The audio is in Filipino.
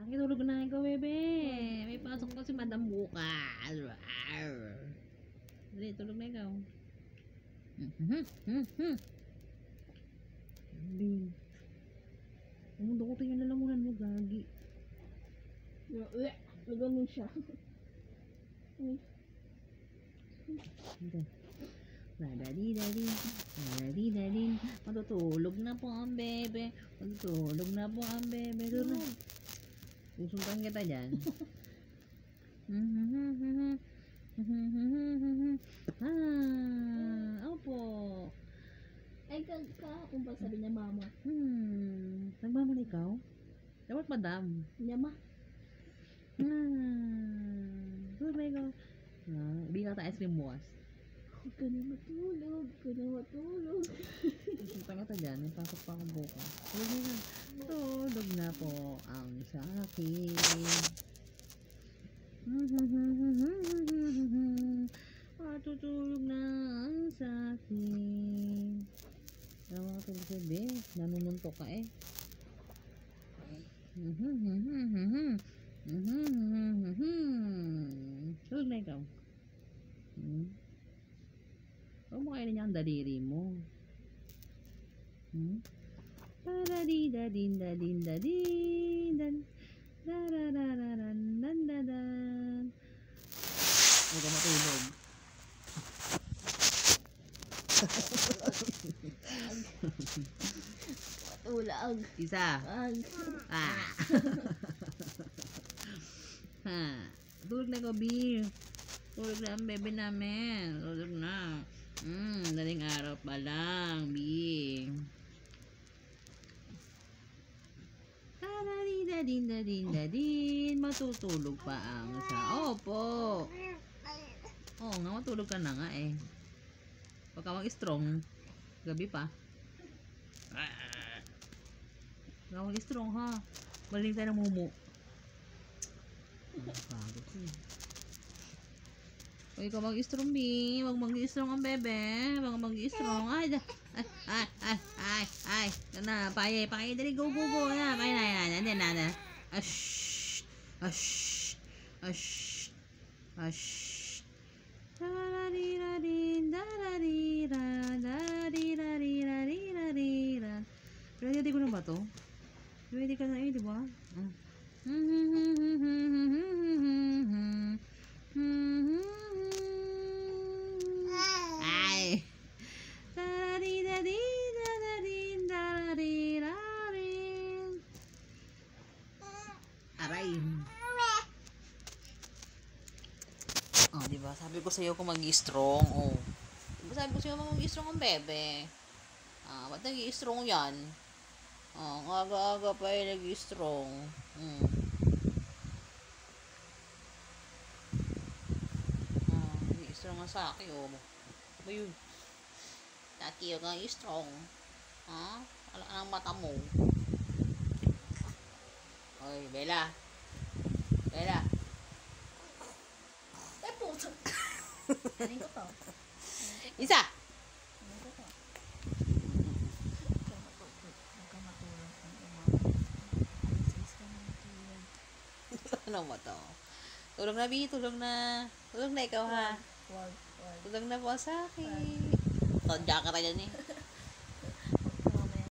Tulog na ikaw, bebe. May pasok pa si Madam bukas. Dali, tulog na ikaw. Bing. Ang dukutin yung lalamunan mo, gagi. Nagano siya. Daddy. Matutulog na po ang bebe. Matutulog na po ang bebe. Susuntan kita dyan. Opo. Ay, kung pa sabi niya mama. Nagmaman ikaw? Dapat madam. Niya ma. Tulog na ikaw. Hindi ka ta ice cream bukas. Huwag ka na matulog. Susuntan kita dyan. May pasok pa akong bukas. Tulog na po ang sa akin. Matutulog na ang sa akin. Tama ka tulog sa bed. Nanununtok ka eh. Tulog na ikaw. Huwag mo kainin niya ang daliri mo. Huwag ka matulog. Ulag. Isa. Tulog na ko, B. Tulog na ang bebe namin. Tulog na. Daling araw pa lang, B. Dadin. Matutulog pa ang sa... Opo. Oo nga, matulog ka na nga eh. Huwag ka mag-strong. Gabi pa. Huwag ka mag-strong ha. Balik tayo ng mumu. Huwag ka mag-strong, B. Huwag mag-strong ang bebe. Huwag mag-strong. Ay. Na, paye. Dali, go. Na, paye na. Ash. Ready ko na ba to? Ready ka na eh, di ba? Ay. Aray. Oh, di ba? Sabi ko sa'yo kung mag-i-strong. Oh. Di ba sabi ko sa'yo mag-i-strong ang bebe? Ba't nag-i-strong yan? Ang aga-aga pa eh nag-i-strong. Nag-i-strong nga sa akin, oh. Ba yun? Taki, huwag kang i-strong. Wala ka ng mata mo. Oy, Bella. Ay, puto. Anin ko to. Isa! Ano mo to? Tulog na, B. Tulog na ikaw, ha? Wag. Tulog na po sa akin. Tadya ka tayo dyan, eh.